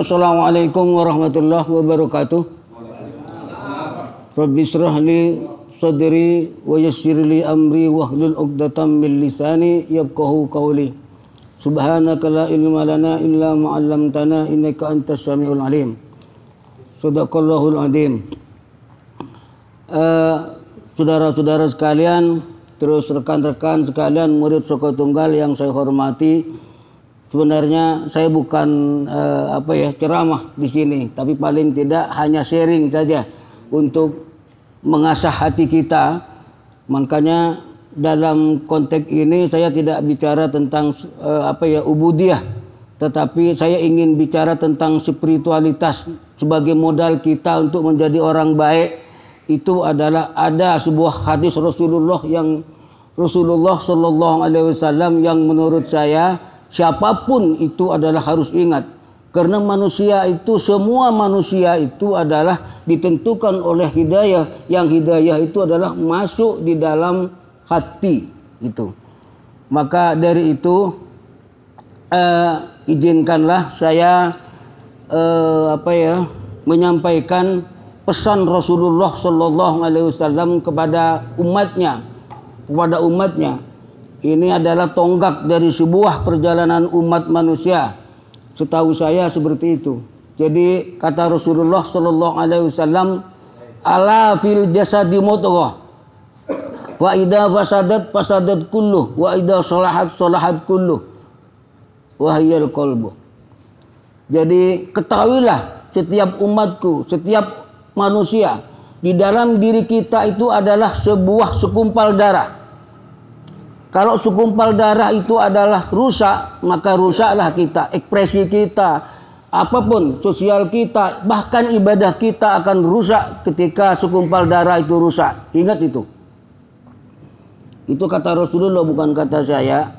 Assalamualaikum warahmatullahi wabarakatuh. Rabbi shrah li sadri wa yassir li amri wahlul 'uqdatam min lisani yafqahu qawli. Subhanaka la ilma lana illa ma 'allamtana innaka antas samiul alim. Shadaqallahul azim. Saudara-saudara sekalian, terus rekan-rekan sekalian, murid Soko Tunggal yang saya hormati, sebenarnya saya bukan ceramah di sini, tapi paling tidak hanya sharing saja untuk mengasah hati kita. Makanya dalam konteks ini saya tidak bicara tentang ubudiyah, tetapi saya ingin bicara tentang spiritualitas sebagai modal kita untuk menjadi orang baik. Itu adalah ada sebuah hadis Rasulullah Sallallahu Alaihi Wasallam yang menurut saya siapapun itu adalah harus ingat, karena manusia itu, semua manusia itu adalah ditentukan oleh hidayah, yang hidayah itu adalah masuk di dalam hati itu. Maka dari itu izinkanlah saya menyampaikan pesan Rasulullah Sallallahu Alaihi Wasallam kepada umatnya. Ini adalah tonggak dari sebuah perjalanan umat manusia. Setahu saya seperti itu. Jadi kata Rasulullah Sallallahu Alaihi Wasallam, ala fil jasadi mudghah, wa idza fasadat kulluh, wa idza salahat kulluh, wa hiyal qalbu. Jadi ketahuilah setiap umatku, setiap manusia, di dalam diri kita itu adalah sebuah segumpal darah. Kalau segumpal darah itu adalah rusak, maka rusaklah kita, ekspresi kita, apapun, sosial kita, bahkan ibadah kita akan rusak ketika segumpal darah itu rusak. Ingat itu. Itu kata Rasulullah, bukan kata saya.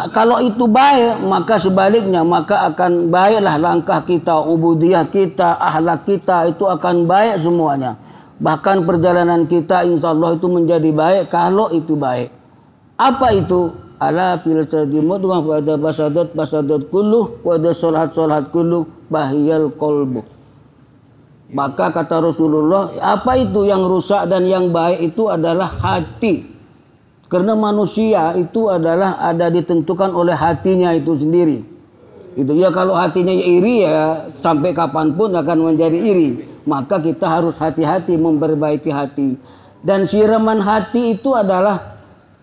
Kalau itu baik, maka sebaliknya, maka akan baiklah langkah kita, ubudiyah kita, akhlak kita, itu akan baik semuanya. Bahkan perjalanan kita insya Allah itu menjadi baik kalau itu baik. Apa itu? Ala fil jasadi mudghah, wa idza fasadat kulluh, wa idza salahat kulluh, bahiyal qalbu. Maka kata Rasulullah, apa itu yang rusak dan yang baik itu adalah hati. Karena manusia itu adalah ada ditentukan oleh hatinya itu sendiri. Itu ya, kalau hatinya iri ya sampai kapanpun akan menjadi iri. Maka kita harus hati-hati memperbaiki hati. Dan siraman hati itu adalah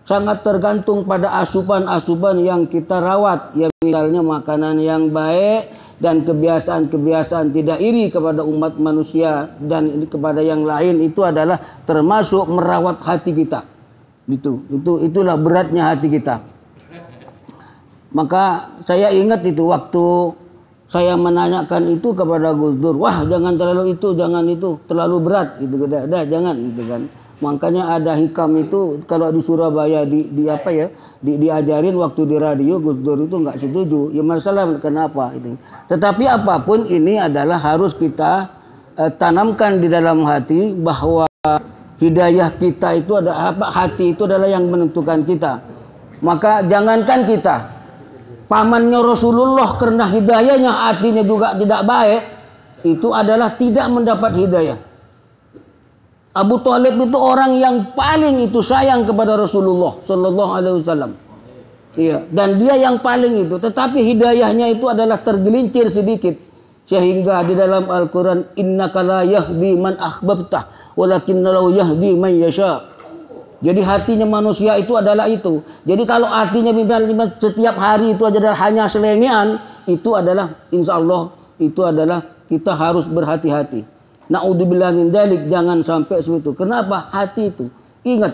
sangat tergantung pada asupan-asupan yang kita rawat. Ya misalnya makanan yang baik dan kebiasaan-kebiasaan tidak iri kepada umat manusia dan kepada yang lain, itu adalah termasuk merawat hati kita. Itulah beratnya hati kita. Maka saya ingat itu waktu saya menanyakan itu kepada Gus Dur, wah jangan terlalu itu, jangan itu, terlalu berat gitu, jangan gitu kan. Makanya ada hikam itu kalau di Surabaya diajarin waktu di radio, Gus Dur itu nggak setuju. Ya masalah kenapa itu. Tetapi apapun ini adalah harus kita tanamkan di dalam hati bahwa hidayah kita itu hati itu adalah yang menentukan kita. Maka jangankan kita, pamannya Rasulullah karena hidayahnya hatinya juga tidak baik, itu adalah tidak mendapat hidayah. Abu Thalib itu orang yang paling itu sayang kepada Rasulullah Sallallahu Alaihi Wasallam. Iya, dan dia yang paling itu, tetapi hidayahnya itu adalah tergelincir sedikit, sehingga di dalam Al-Quran, innaka la yahdi man ahbabtah walakinna lahu yahdi man yasha. Jadi hatinya manusia itu adalah itu. Jadi kalau hatinya setiap hari itu adalah hanya selengean, itu adalah insya Allah itu adalah kita harus berhati-hati. Na'udzubillah min dzalik, jangan sampai seperti itu. Kenapa? Hati itu. Ingat,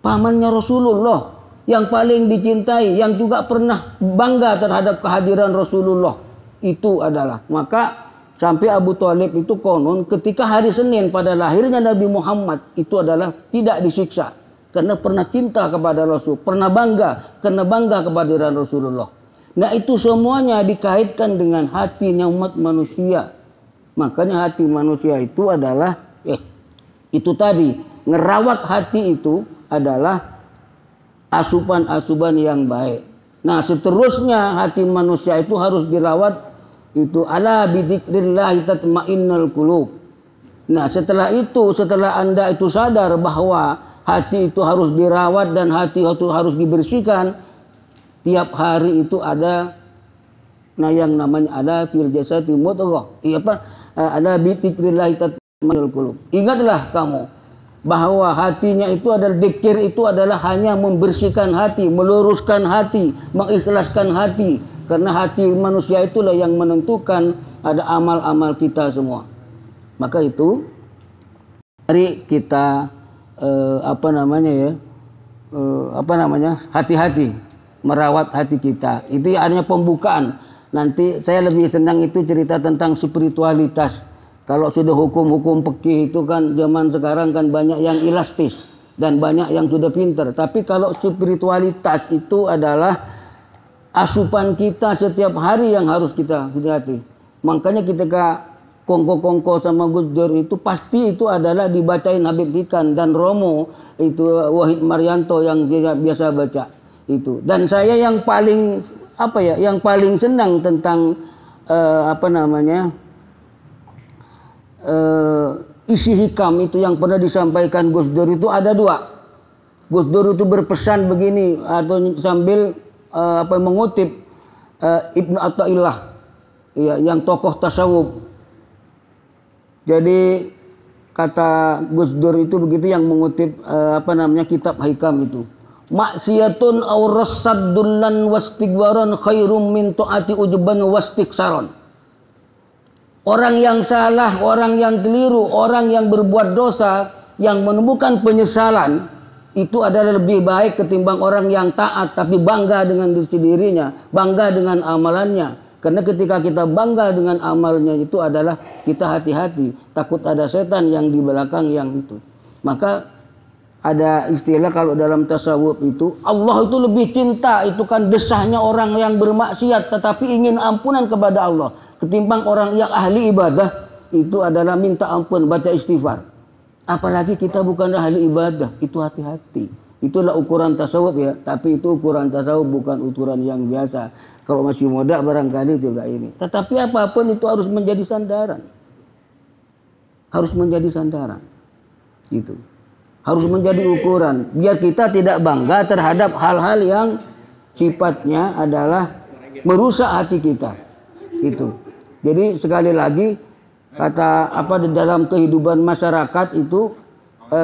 pamannya Rasulullah yang paling dicintai, yang juga pernah bangga terhadap kehadiran Rasulullah, itu adalah. Maka sampai Abu Thalib itu konon ketika hari Senin pada lahirnya Nabi Muhammad itu adalah tidak disiksa karena pernah cinta kepada Rasul, pernah bangga karena bangga kepada Rasulullah. Nah, itu semuanya dikaitkan dengan hatinya umat manusia. Makanya hati manusia itu adalah itu tadi, ngerawat hati itu adalah asupan-asupan yang baik. Nah, seterusnya hati manusia itu harus dirawat Itu ala bidzikrillah tatmainnul qulub. Nah, setelah itu, setelah Anda itu sadar bahwa hati itu harus dirawat dan hati itu harus dibersihkan, tiap hari itu ada yang namanya ada fil jasadi mudghah. Iya apa? Ada bidzikrillah tatmainnul qulub. Ingatlah kamu bahwa hatinya itu adalah dzikir, itu adalah hanya membersihkan hati, meluruskan hati, mengikhlaskan hati. Karena hati manusia itulah yang menentukan ada amal-amal kita semua. Maka itu mari kita hati-hati merawat hati kita. Itu hanya pembukaan. Nanti saya lebih senang itu cerita tentang spiritualitas. Kalau sudah hukum-hukum fikih itu kan zaman sekarang kan banyak yang elastis dan banyak yang sudah pintar. Tapi kalau spiritualitas itu adalah asupan kita setiap hari yang harus kita hati-hati. Makanya ketika kongko-kongko sama Gus Dur itu pasti itu adalah dibacain Habib Hikan dan Romo itu Wahid Marianto yang dia biasa baca itu. Dan saya yang paling yang paling senang tentang isi hikam itu yang pernah disampaikan Gus Dur itu ada dua. Gus Dur itu berpesan begini atau sambil mengutip Ibnu Athaillah, ya, yang tokoh tasawuf. Jadi kata Gus Dur itu begitu yang mengutip kitab hikam itu. Maksiatun aw rasaddullan wastigbaran khairum min taati ujban wastiksaron. Orang yang salah, orang yang keliru, orang yang berbuat dosa, yang menemukan penyesalan, itu adalah lebih baik ketimbang orang yang taat tapi bangga dengan dirinya, bangga dengan amalannya. Karena ketika kita bangga dengan amalnya itu adalah kita hati-hati, takut ada setan yang di belakang yang itu. Maka ada istilah kalau dalam tasawuf itu, Allah itu lebih cinta, itu kan desahnya orang yang bermaksiat tetapi ingin ampunan kepada Allah, ketimbang orang yang ahli ibadah itu adalah minta ampun, baca istighfar. Apalagi kita bukan ahli ibadah, itu hati-hati. Itulah ukuran tasawuf ya, tapi itu ukuran tasawuf bukan ukuran yang biasa. Kalau masih muda barangkali juga ini. Tetapi apapun itu harus menjadi sandaran. Harus menjadi sandaran. Gitu. Harus menjadi ukuran. Biar kita tidak bangga terhadap hal-hal yang sifatnya adalah merusak hati kita. Itu. Jadi sekali lagi kata di dalam kehidupan masyarakat itu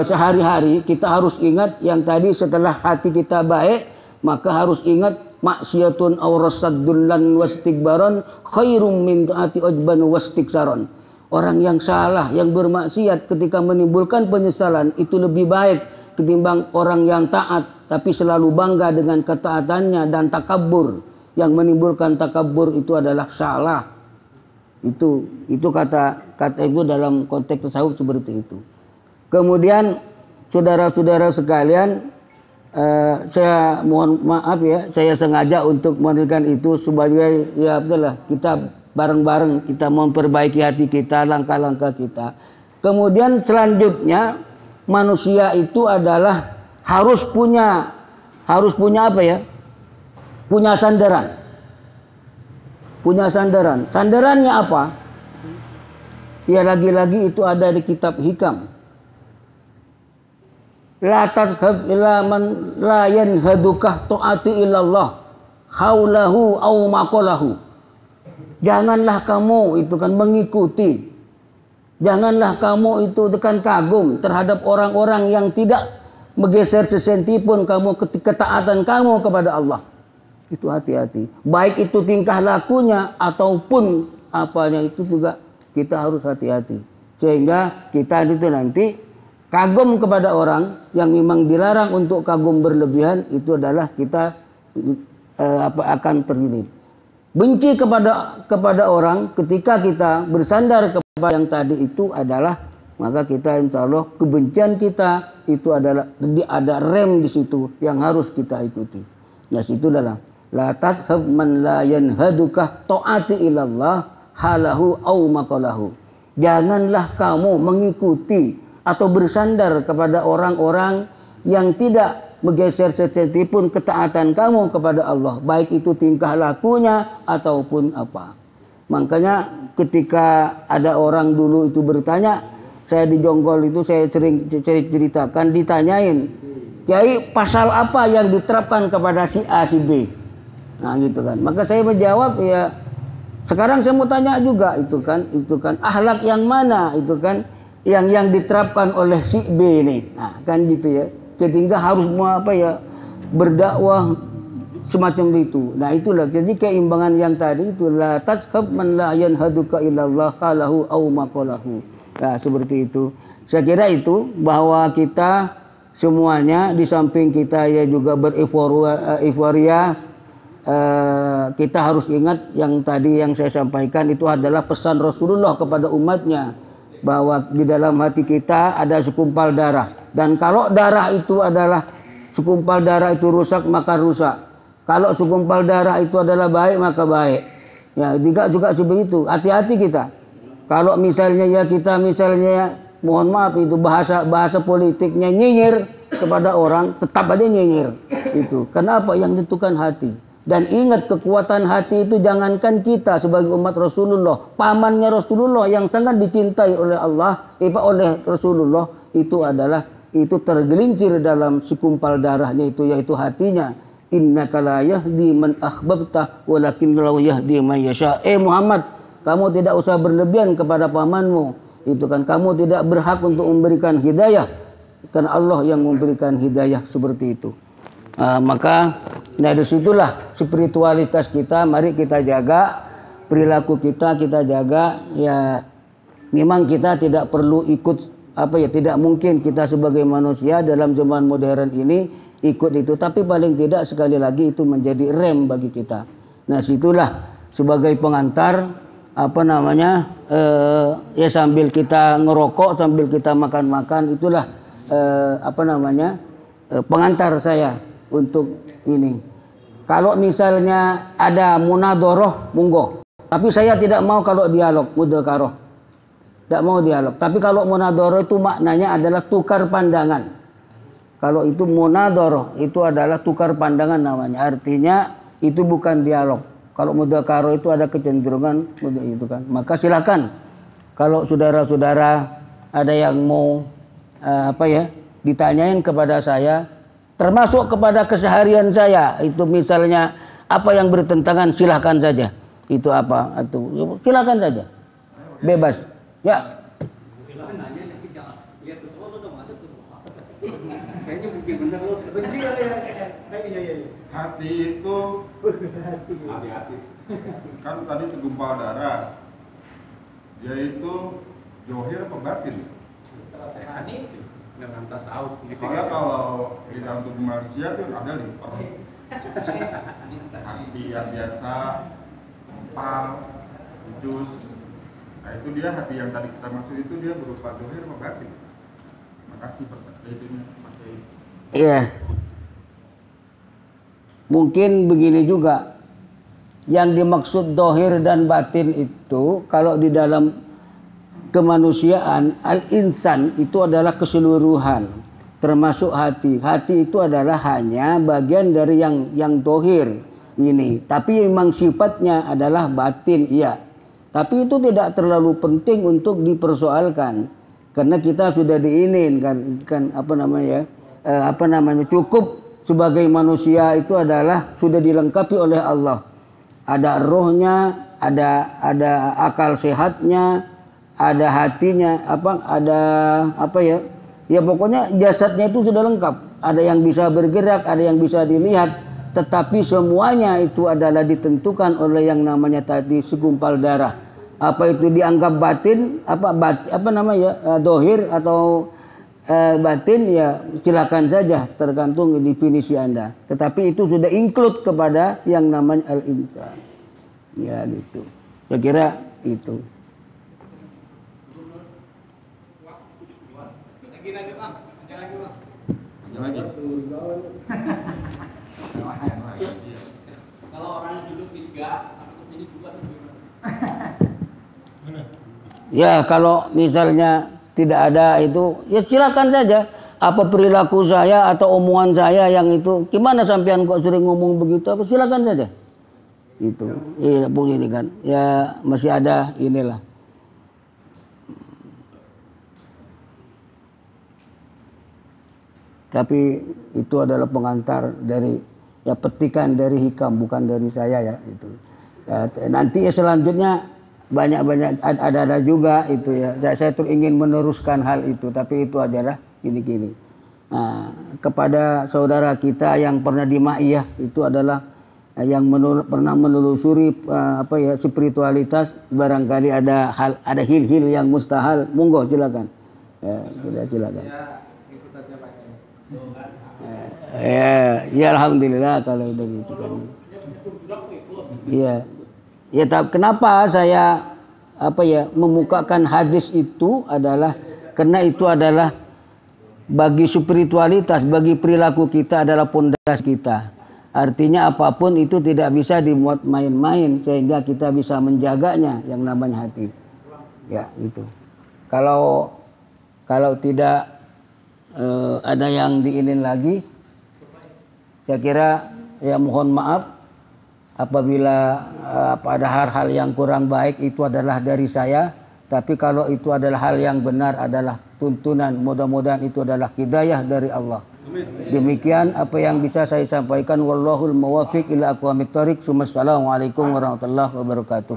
sehari-hari kita harus ingat yang tadi, setelah hati kita baik maka harus ingat maksiatun aw rasaddullan wastigbaran khairum min taati ujban wastiksaron. Orang yang salah, yang bermaksiat ketika menimbulkan penyesalan itu lebih baik ketimbang orang yang taat tapi selalu bangga dengan ketaatannya dan takabur. Yang menimbulkan takabur itu adalah salah. Itu kata itu dalam konteks tasawuf seperti itu. Kemudian saudara-saudara sekalian, saya mohon maaf ya, saya sengaja untuk memberikan itu sebagai ya betul lah, kita bareng-bareng kita memperbaiki hati kita, langkah-langkah kita. Kemudian selanjutnya manusia itu adalah harus punya punya sandaran. Punya sandaran. Sandarannya apa? Ya lagi-lagi itu ada di kitab hikam. La tazhab ila man la yanhadukah ta'ati ilallah haulahu aw maqalahu. Janganlah kamu itu kan mengikuti. Janganlah kamu itu kan kagum terhadap orang-orang yang tidak menggeser sesenti pun kamu ketaatan kamu kepada Allah. Itu hati-hati. Baik itu tingkah lakunya ataupun apanya itu juga kita harus hati-hati. Sehingga kita itu nanti kagum kepada orang yang memang dilarang untuk kagum berlebihan, itu adalah kita akan terjadi. Benci kepada orang ketika kita bersandar kepada yang tadi itu adalah, maka kita insya Allah kebencian kita itu adalah ada rem di situ yang harus kita ikuti. Nah situ adalah la tashab man la yanhadukah ta'ati ilallah halahu aw maqalahu. Janganlah kamu mengikuti atau bersandar kepada orang-orang yang tidak menggeser sesenti pun ketaatan kamu kepada Allah, baik itu tingkah lakunya ataupun apa. Makanya ketika ada orang dulu itu bertanya, saya di Jonggol itu saya sering ceritakan, ditanyain, Kiai pasal apa yang diterapkan kepada si A si B? Nah gitu kan. Maka saya menjawab ya, sekarang saya mau tanya juga itu kan akhlak yang mana itu kan yang diterapkan oleh si B ini. Nah kan gitu ya. Ketika harus berdakwah semacam itu. Nah itulah jadi keimbangan yang tadi itu la tashab man la yanhaduka illallah qalahu au maqalahu. Nah seperti itu. Saya kira itu bahwa kita semuanya di samping kita ya juga bereforia, kita harus ingat yang tadi yang saya sampaikan itu adalah pesan Rasulullah kepada umatnya bahwa di dalam hati kita ada segumpal darah, dan kalau darah itu adalah segumpal darah itu rusak maka rusak. Kalau segumpal darah itu adalah baik maka baik. Ya, tidak juga seperti itu. Hati-hati kita. Kalau misalnya ya kita misalnya mohon maaf itu bahasa politiknya nyinyir kepada orang, tetap aja nyinyir itu. Kenapa? Yang ditentukan hati. Dan ingat kekuatan hati itu jangankan kita sebagai umat Rasulullah, pamannya Rasulullah yang sangat dicintai oleh Allah, oleh Rasulullah itu tergelincir dalam segumpal darahnya itu yaitu hatinya. Innaka la yahdi man ahbabta walakin la yahdi man yasha. Muhammad, kamu tidak usah berlebihan kepada pamanmu. Itu kan kamu tidak berhak untuk memberikan hidayah, karena Allah yang memberikan hidayah seperti itu. Maka dari situlah spiritualitas kita mari kita jaga, perilaku kita jaga. Ya memang kita tidak perlu ikut tidak mungkin kita sebagai manusia dalam zaman modern ini ikut itu, tapi paling tidak sekali lagi itu menjadi rem bagi kita. Nah situlah sebagai pengantar ya sambil kita ngerokok sambil kita makan-makan, itulah pengantar saya untuk ini. Kalau misalnya ada munadoroh monggo, tapi saya tidak mau kalau dialog mudzakarah, tidak mau dialog. Tapi kalau munadoroh itu maknanya adalah tukar pandangan. Kalau itu munadoroh itu adalah tukar pandangan namanya. Artinya itu bukan dialog. Kalau mudzakarah itu ada kecenderungan itu kan. Maka silakan kalau saudara-saudara ada yang mau ditanyain kepada saya, termasuk kepada keseharian saya, itu misalnya apa yang bertentangan, silakan saja. Itu apa? Atau silakan saja. Bebas. Ya. Kayaknya benci bener lu. Benci kali ya. Iya. Hati itu hati-hati. Kan tadi segumpal darah. Yaitu zohir apa batin? Hadis enggak lantas out. Soalnya kalau di dalam tubuh manusia itu ada liver. Hati yang biasa, empal, jus. Nah itu dia hati yang tadi kita maksud itu dia berupa zohir apa batin. Makasih Pak. Iya. Mungkin begini juga. Yang dimaksud dohir dan batin itu kalau di dalam kemanusiaan al-insan itu adalah keseluruhan, termasuk hati. Hati itu adalah hanya bagian dari yang dohir ini. Tapi memang sifatnya adalah batin, iya. Tapi itu tidak terlalu penting untuk dipersoalkan. Karena kita sudah diinin kan cukup sebagai manusia itu adalah sudah dilengkapi oleh Allah. Ada rohnya, ada akal sehatnya, ada hatinya, ya pokoknya jasadnya itu sudah lengkap. Ada yang bisa bergerak, ada yang bisa dilihat, tetapi semuanya itu adalah ditentukan oleh yang namanya tadi segumpal darah. Apa itu dianggap batin, dohir atau batin, ya silakan saja, tergantung definisi Anda. Tetapi itu sudah include kepada yang namanya al-insan. Ya gitu. Saya kira itu. Kalau orangnya duduk 3, tapi ini 2. Ya kalau misalnya tidak ada itu, ya silakan saja. Apa perilaku saya atau omongan saya yang itu, gimana sampean kok sering ngomong begitu? Apa silakan saja. Itu. Iya, begini kan. Ya masih ada inilah. Tapi itu adalah pengantar dari ya petikan dari hikam, bukan dari saya ya itu. Ya, nanti ya selanjutnya banyak ada juga itu ya. Saya tuh ingin meneruskan hal itu, tapi itu adalah gini-gini. Nah, kepada saudara kita yang pernah di Ma'iyah itu adalah yang pernah menelusuri spiritualitas, barangkali ada hil-hil yang mustahil, monggo silakan. Ya, silakan. Ya alhamdulillah kalau udah gitu kan. Iya. Ya, kenapa saya memukakan hadis itu adalah karena itu adalah bagi spiritualitas, bagi perilaku kita adalah pondasi kita. Artinya apapun itu tidak bisa dimuat main-main sehingga kita bisa menjaganya yang namanya hati. Ya, gitu. Kalau tidak ada yang diinin lagi, saya kira ya mohon maaf apabila pada hal-hal yang kurang baik itu adalah dari saya. Tapi kalau itu adalah hal yang benar adalah tuntunan, mudah-mudahan itu adalah hidayah dari Allah. Demikian apa yang bisa saya sampaikan. Wallahul muwaffiq ila aqwamit thoriq. Assalamualaikum warahmatullahi wabarakatuh.